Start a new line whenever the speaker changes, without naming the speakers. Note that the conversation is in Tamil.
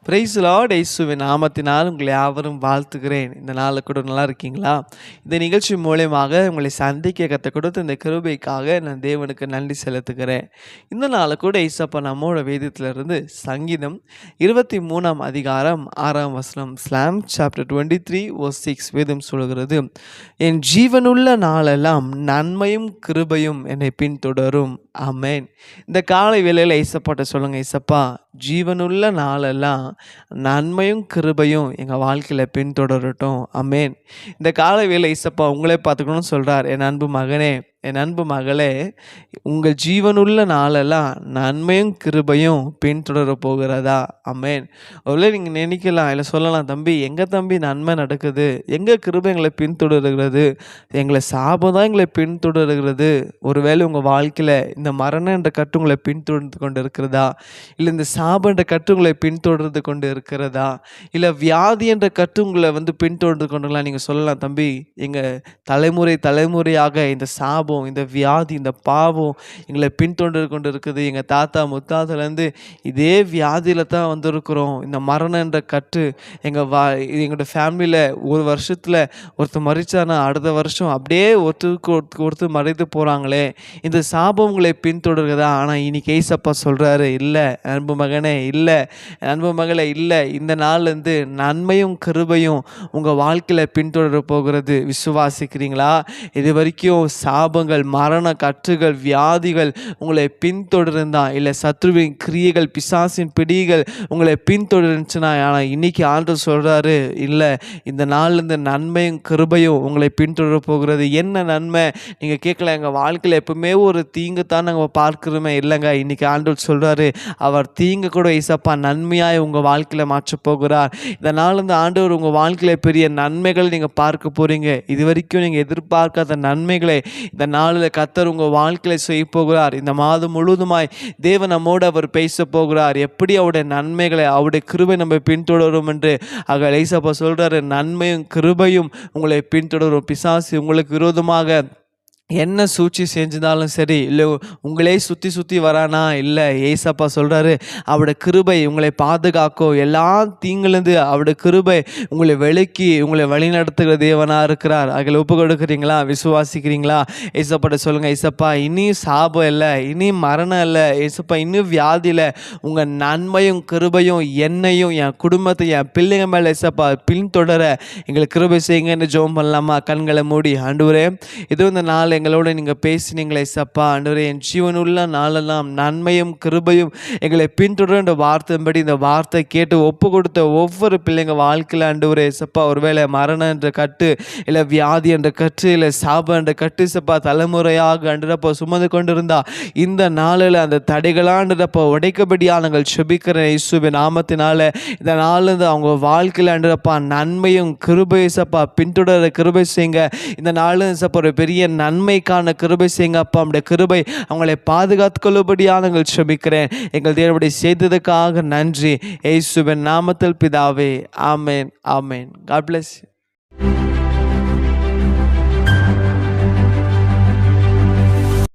Price Lord. இயேசுவின் நாமத்தினால் உங்களை யாவரும் வாழ்த்துகிறேன். இந்த நாளில் கூட நல்லா இருக்கீங்களா? இந்த நிகழ்ச்சி மூலயமாக உங்களை சந்திக்க கற்றுக் கொடுத்து இந்த கிருபைக்காக நான் தேவனுக்கு நன்றி செலுத்துகிறேன். இந்த நாளில் கூட இயேசப்பா நம்மோட வேதத்திலிருந்து சங்கீதம் 23ஆம் அதிகாரம் 6ஆம் வசனம், ஸ்லாம் சாப்டர் 23:6 வேதம் சொல்கிறது, என் ஜீவனுள்ள நாளெல்லாம் நன்மையும் கிருபையும் என்னை பின்தொடரும். ஆமென். இந்த காலை வேளையில் இயேசப்பாட்ட சொல்லுங்கள், இயேசப்பா ஜீவனுள்ள நாளெல்லாம் நன்மையும் கிருபையும் எங்கள் வாழ்க்கையில் பின்தொடரட்டும். ஆமென். இந்த காலை வேளை இயேசப்பா உங்களே பார்த்துக்கணும்னு சொல்கிறார். என் அன்பு மகனே, என் அன்பு மகளே, உங்கள் ஜீவனுள்ள நாளெல்லாம் நன்மையும் கிருபையும் பின்தொடர போகிறதா? ஆமென். ஒருவேளை நீங்கள் நினைக்கலாம், இல்லை சொல்லலாம், தம்பி எங்கே தம்பி நன்மை நடக்குது, எங்கே கிருபை எங்களை பின்தொடருகிறது, எங்களை சாபம் தான் எங்களை பின்தொடருகிறது. ஒருவேளை உங்கள் வாழ்க்கையில் இந்த மரணம் என்ற கட்டு உங்களை பின்தொடர்ந்து கொண்டு இருக்கிறதா, இல்லை இந்த சாபம் என்ற கட்டு உங்களை பின்தொடர்ந்து கொண்டு இருக்கிறதா, இல்லை வியாதி என்ற கட்டு உங்களை பின்தொடர்ந்து கொண்டுலாம் நீங்கள் சொல்லலாம், தம்பி எங்கள் தலைமுறையாக இந்த சாபம், இந்த வியாதி, இந்த பாவம் எங்களை பின்தொடர்ந்து கொண்டு இருக்குது. எங்கள் தாத்தா முத்தாத்துலேருந்து இதே வியாதியில் தான் வந்திருக்கிறோம். இந்த மரணம் என்ற கட்டு எங்களோட ஃபேமிலியில் ஒரு வருஷத்தில் ஒருத்தர் மறிச்சானா அடுத்த வருஷம் அப்படியே ஒருத்தர் மறைத்து போகிறாங்களே, இந்த சாபம் உங்களை பின்தொடர்கிறதா? ஆனால் இன்னைக்கு ஏசப்பா சொல்கிறாரு, இல்லை அன்பு மகனே, இல்லை அன்பு மகளே, இல்லை, இந்த நாள்லேருந்து நன்மையும் கிருபையும் உங்கள் வாழ்க்கையில் பின்தொடர போகிறது. விசுவாசிக்கிறீங்களா? இது வரைக்கும் சாபங்கள், மரண கட்டுகள், வியாதிகள் உங்களை பின்தொடர்ந்தான், இல்லை சத்ருவின் கிரியைகள், பிசாசின் பிடிகள் உங்களை பின்தொடர்ந்துச்சுன்னா, ஆனால் இன்னைக்கு ஆண்டவர் சொல்கிறாரு, இல்லை இந்த நாள்லேருந்து நன்மையும் கிருபையும் உங்களை பின்தொடர போகிறது. என்ன நன்மை நீங்கள் கேட்கல, எங்கள் வாழ்க்கையில் எப்பவுமே ஒரு தீங்கு தான் நாங்கள் பார்க்குறோமே. இல்லைங்க, இன்னைக்கு ஆண்டவர் சொல்கிறாரு, அவர் தீங்கு கூட இயேசப்பா நன்மையாய் உங்கள் வாழ்க்கையில் மாற்ற போகிறார். இந்த நாள்லேருந்து ஆண்டவர் உங்கள் வாழ்க்கையில் பெரிய நன்மைகள் நீங்கள் பார்க்க போகிறீங்க. இது வரைக்கும் நீங்கள் எதிர்பார்க்காத நன்மைகளை இந்த நாளில் கர்த்தர் உங்கள் வாழ்க்கையில் செய்ய போகிறார். இந்த மாதம் முழுவதுமாய் தேவன் நம்மோடு அவர் பேச போகிறார். எப்படி அவருடைய நன்மைகளை, அவருடைய கிருபை நம்ம பின்தொடரும் என்று இயேசப்பா சொல்கிறாரு, நன்மையும் கிருபையும் உங்களை பின்தொடரும். பிசாசு உங்களுக்கு விரோதமாக என்ன சூழ்ச்சி செஞ்சிருந்தாலும் சரி, இல்லை உங்களே சுற்றி வரானா, இல்லை ஏசப்பா சொல்கிறாரு, அவருடைய கிருபை உங்களை பாதுகாக்கும். எல்லா தீங்குலேருந்து அவருடைய கிருபை உங்களை விலக்கி உங்களை வழிநடத்துகிற தேவனாக இருக்கிறார். அதில் ஒப்பு கொடுக்குறீங்களா? விசுவாசிக்கிறீங்களா? ஏசப்பாட்ட சொல்லுங்கள், ஏசப்பா இனியும் சாபம் இல்லை, இனியும் மரணம் இல்லை, ஏசப்பா இன்னும் வியாதியில் உங்கள் நன்மையும் கிருபையும் என்னையும் என் குடும்பத்தை என் பிள்ளைங்க மேலே ஏசப்பா பின்தொடர எங்களுக்கு கிருபை செய்யுங்கன்னு ஜெபம் பண்ணலாமா? கண்களை மூடி, ஆண்டவரே இது இந்த நாள் எங்களோட நீங்கள் பேசினீங்களே சப்பா, ஆண்டவரே என் ஜீவனுள்ள நாளெல்லாம் நன்மையும் கிருபையும் எங்களை பின்தொடர்ந்த வார்த்தைப்படி இந்த வார்த்தை கேட்டு ஒப்பு கொடுத்த ஒவ்வொரு பிள்ளைங்க வாழ்க்கையில் ஆண்டவரே சப்பா, ஒருவேளை மரணம் என்ற கட்டு, இல்லை வியாதி என்ற கட்டு, இல்லை சாபம் என்ற கட்டு சப்பா தலைமுறையாக அன்றப்போ சுமந்து கொண்டிருந்தா, இந்த நாளில் அந்த தடைகளான்றப்போ உடைக்கபடியாக நாங்கள் செபிக்கிற இயேசுவின் நாமத்தினால இந்த நாளில் அவங்க வாழ்க்கையில் அன்றப்பா நன்மையும் கிருபை சப்பா பின்தொடர கிருபை செய்யுங்க. இந்த நாளில் சப்பா ஒரு பெரிய நன்மைக்கான கிருபை செய்யுங்க அப்பா. நம்முடைய கிருபை அவங்களை பாதுகாத்து கொள்ளும்படியாக நாங்கள் செபிக்கிறேன். எங்கள் தேவனுடைய செய்ததுக்காக நன்றி. இயேசுவின் நாமத்தில் பிதாவே, ஆமென், ஆமென். God bless you.